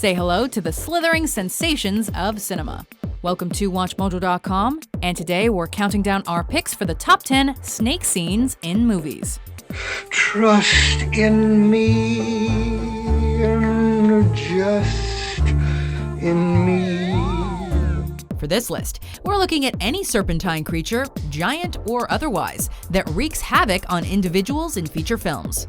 Say hello to the slithering sensations of cinema. Welcome to WatchMojo.com, and today we're counting down our picks for the top 10 snake scenes in movies. Trust in me, and just in me. For this list, we're looking at any serpentine creature, giant or otherwise, that wreaks havoc on individuals in feature films.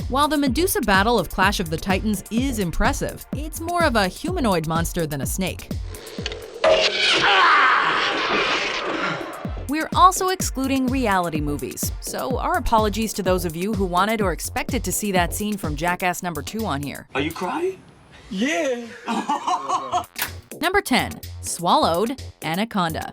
While the Medusa battle of Clash of the Titans is impressive, it's more of a humanoid monster than a snake. We're also excluding reality movies, so our apologies to those of you who wanted or expected to see that scene from Jackass number 2 on here. Are you crying? Yeah! Number 10. Swallowed Anaconda.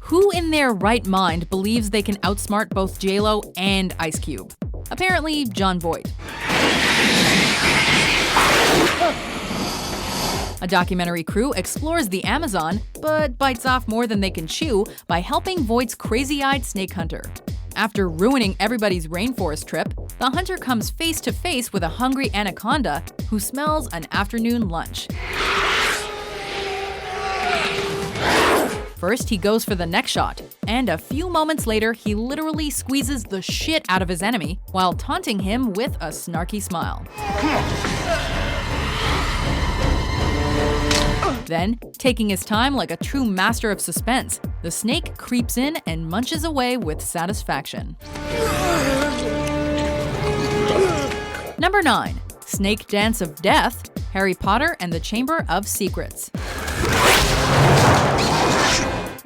Who in their right mind believes they can outsmart both J-Lo and Ice Cube? Apparently, Jon Voight. A documentary crew explores the Amazon, but bites off more than they can chew by helping Voight's crazy-eyed snake hunter. After ruining everybody's rainforest trip, the hunter comes face to face with a hungry anaconda who smells an afternoon lunch. First, he goes for the neck shot, and a few moments later, he literally squeezes the shit out of his enemy while taunting him with a snarky smile. Then, taking his time like a true master of suspense, the snake creeps in and munches away with satisfaction. Number 9. Snake Dance of Death, Harry Potter and the Chamber of Secrets.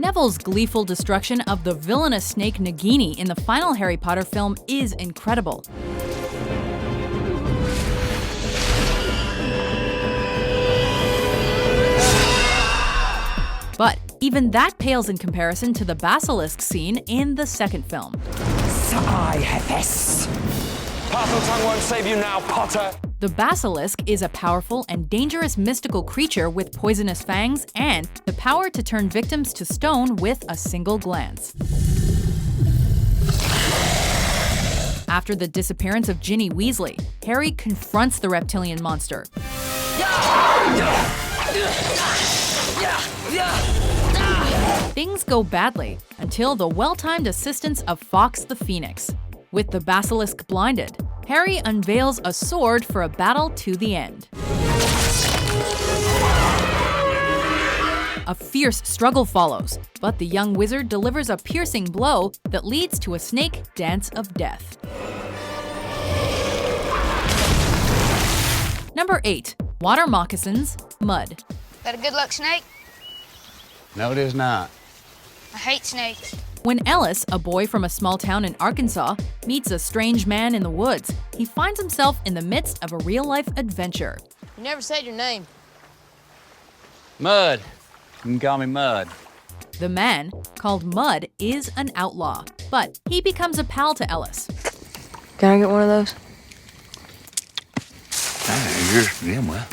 Neville's gleeful destruction of the villainous snake Nagini in the final Harry Potter film is incredible. But even that pales in comparison to the basilisk scene in the second film. Parseltongue won't save you now, Potter! The basilisk is a powerful and dangerous mystical creature with poisonous fangs and the power to turn victims to stone with a single glance. After the disappearance of Ginny Weasley, Harry confronts the reptilian monster. Things go badly until the well-timed assistance of Fawkes the Phoenix. With the basilisk blinded, Harry unveils a sword for a battle to the end. A fierce struggle follows, but the young wizard delivers a piercing blow that leads to a snake dance of death. Number 8. Water Moccasins, Mud. That a good luck snake? No, it is not. I hate snakes. When Ellis, a boy from a small town in Arkansas, meets a strange man in the woods, he finds himself in the midst of a real-life adventure. You never said your name. Mud. You can call me Mud. The man, called Mud, is an outlaw, but he becomes a pal to Ellis. Can I get one of those? Well.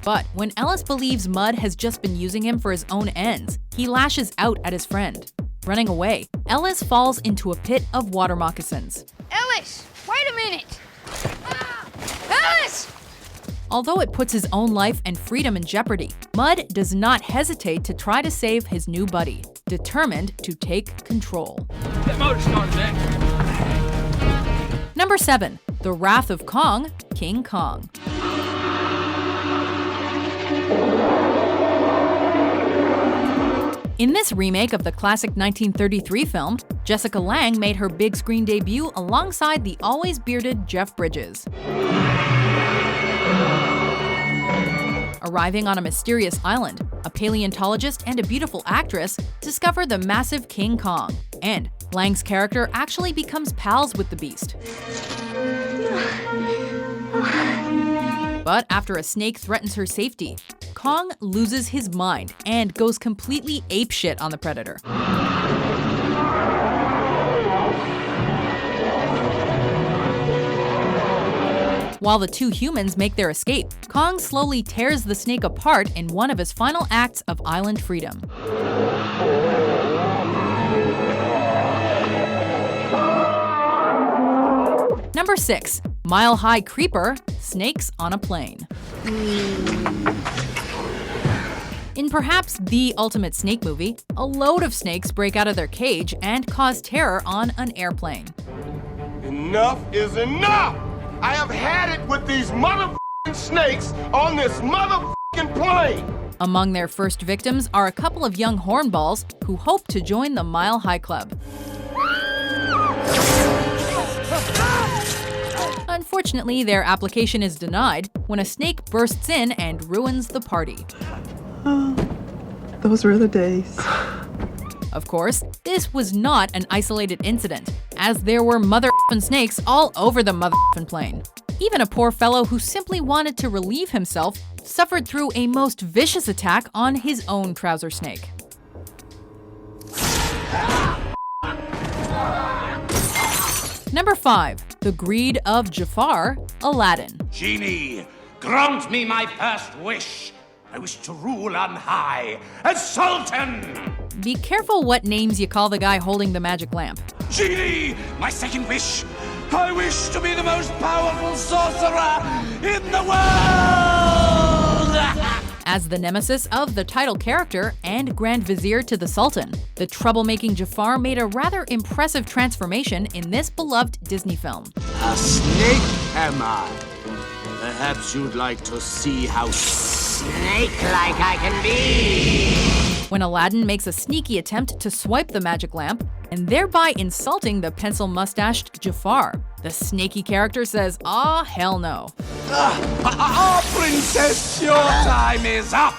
But when Ellis believes Mud has just been using him for his own ends, he lashes out at his friend. Running away, Ellis falls into a pit of water moccasins. Ellis, wait a minute! Ellis! Although it puts his own life and freedom in jeopardy, Mud does not hesitate to try to save his new buddy, determined to take control. That motor started back. Number 7. The Wrath of Kong, King Kong. In this remake of the classic 1933 film, Jessica Lange made her big screen debut alongside the always bearded Jeff Bridges. Arriving on a mysterious island, a paleontologist and a beautiful actress discover the massive King Kong, and Lange's character actually becomes pals with the beast. But after a snake threatens her safety, Kong loses his mind and goes completely apeshit on the predator. While the two humans make their escape, Kong slowly tears the snake apart in one of his final acts of island freedom. Number 6. Mile High Creeper, Snakes on a Plane. In perhaps the ultimate snake movie, a load of snakes break out of their cage and cause terror on an airplane. Enough is enough! I have had it with these motherfucking snakes on this motherfucking plane! Among their first victims are a couple of young hornballs who hope to join the Mile High Club. Unfortunately, their application is denied when a snake bursts in and ruins the party. Those were the days. Of course, this was not an isolated incident, as there were mother-f***ing snakes all over the mother-f***ing plane. Even a poor fellow who simply wanted to relieve himself suffered through a most vicious attack on his own trouser snake. Number 5. The Greed of Jafar, Aladdin. Genie, grant me my first wish. I wish to rule on high as Sultan. Be careful what names you call the guy holding the magic lamp. Genie, my second wish. I wish to be the most powerful sorcerer in the world. As the nemesis of the title character and Grand Vizier to the Sultan, the troublemaking Jafar made a rather impressive transformation in this beloved Disney film. A snake am I. Perhaps you'd like to see how snake-like I can be. When Aladdin makes a sneaky attempt to swipe the magic lamp, and thereby insulting the pencil-mustached Jafar, the snaky character says, "Aw, hell no." Princess, your time is up.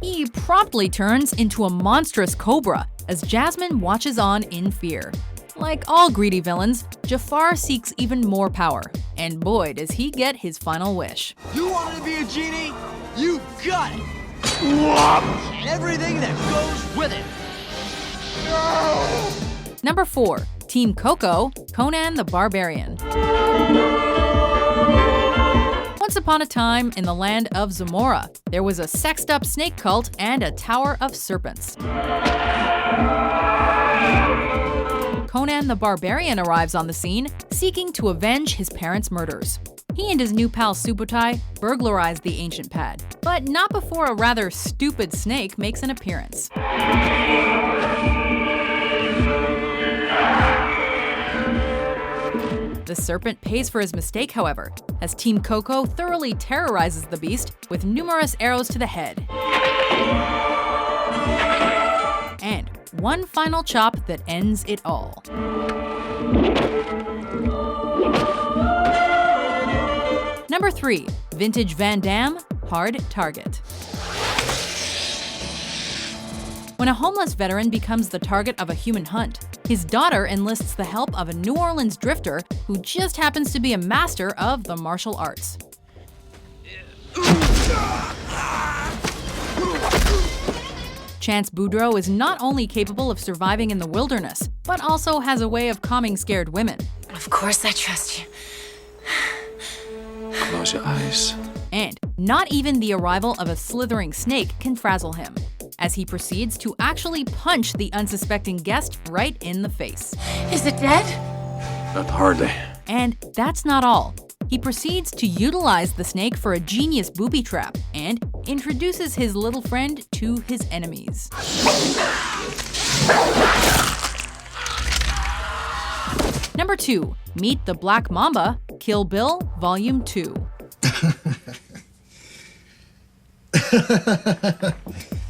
He promptly turns into a monstrous cobra as Jasmine watches on in fear. Like all greedy villains, Jafar seeks even more power, and boy does he get his final wish. You wanted to be a genie? You got it! And everything that goes with it. No! Number 4. Team Coco, Conan the Barbarian. Once upon a time, in the land of Zamora, there was a sexed-up snake cult and a tower of serpents. Conan the Barbarian arrives on the scene, seeking to avenge his parents' murders. He and his new pal Subotai burglarize the ancient pad, but not before a rather stupid snake makes an appearance. The serpent pays for his mistake, however, as Team Coco thoroughly terrorizes the beast with numerous arrows to the head. And one final chop that ends it all. Number 3. Vintage Van Damme, Hard Target. When a homeless veteran becomes the target of a human hunt, his daughter enlists the help of a New Orleans drifter who just happens to be a master of the martial arts. Chance Boudreaux is not only capable of surviving in the wilderness, but also has a way of calming scared women. Of course I trust you. Close your eyes. And not even the arrival of a slithering snake can frazzle him, as he proceeds to actually punch the unsuspecting guest right in the face. Is it dead? Not hardly. And that's not all. He proceeds to utilize the snake for a genius booby trap and introduces his little friend to his enemies. Number 2. Meet the Black Mamba, Kill Bill, Volume 2.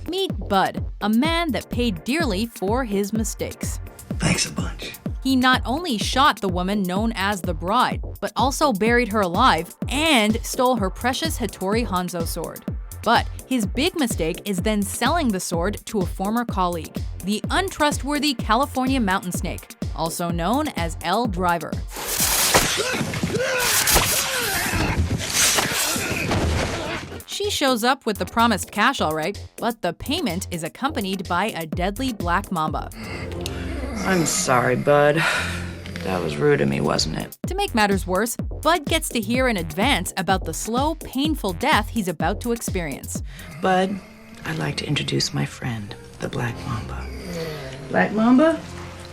Meet Bud, a man that paid dearly for his mistakes. Thanks a bunch. He not only shot the woman known as the Bride, but also buried her alive and stole her precious Hattori Hanzo sword. But his big mistake is then selling the sword to a former colleague, the untrustworthy California mountain snake, also known as L. Driver. She shows up with the promised cash all right, but the payment is accompanied by a deadly black mamba. I'm sorry, Bud. That was rude of me, wasn't it? To make matters worse, Bud gets to hear in advance about the slow, painful death he's about to experience. Bud, I'd like to introduce my friend, the Black Mamba. Black Mamba,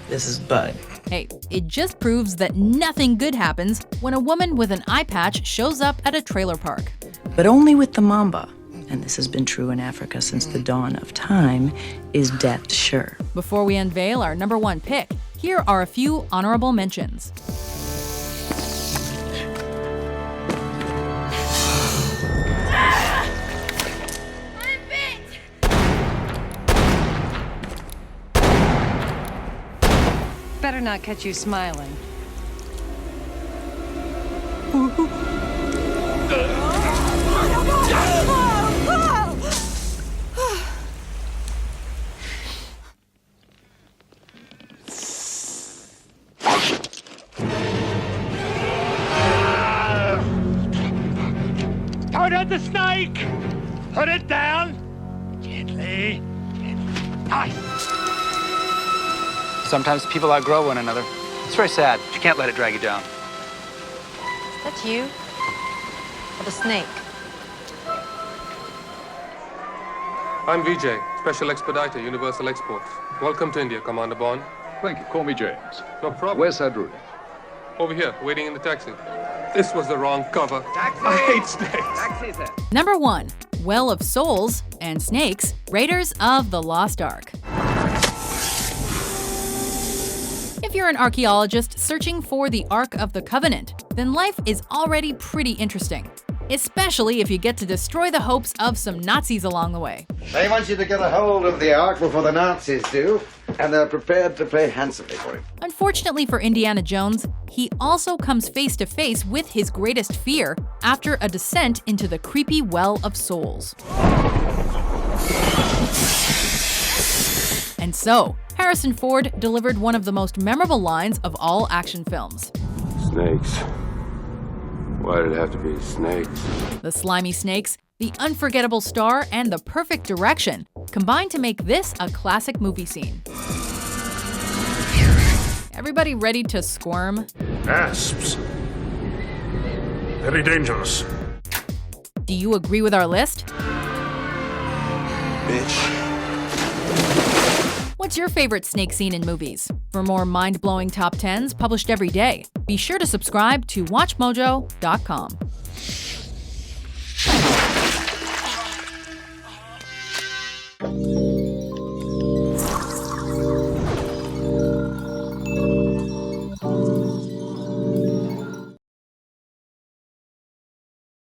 this is Bud. Hey, it just proves that nothing good happens when a woman with an eye patch shows up at a trailer park. But only with the Mamba, and this has been true in Africa since the dawn of time, is death sure. Before we unveil our number 1 pick, here are a few honorable mentions. Better not catch you smiling. Don't hurt the snake! Put it down! Gently. Nice. Sometimes people outgrow one another. It's very sad. You can't let it drag you down. Is that you? Or the snake? I'm Vijay, Special Expediter, Universal Exports. Welcome to India, Commander Bond. Thank you. Call me James. No problem. Where's Hadru? Over here, waiting in the taxi. This was the wrong cover. Taxi! I hate snakes. Taxi's there. Number 1. Well of Souls and Snakes, Raiders of the Lost Ark. If you're an archaeologist searching for the Ark of the Covenant, then life is already pretty interesting. Especially if you get to destroy the hopes of some Nazis along the way. They want you to get a hold of the Ark before the Nazis do, and they're prepared to pay handsomely for it. Unfortunately for Indiana Jones, he also comes face to face with his greatest fear after a descent into the creepy Well of Souls. And so, Harrison Ford delivered one of the most memorable lines of all action films. Snakes. Why did it have to be snakes? The slimy snakes, the unforgettable star, and the perfect direction combined to make this a classic movie scene. Everybody ready to squirm? Asps. Very dangerous. Do you agree with our list? Bitch. What's your favorite snake scene in movies? For more mind-blowing top 10s published every day, be sure to subscribe to WatchMojo.com.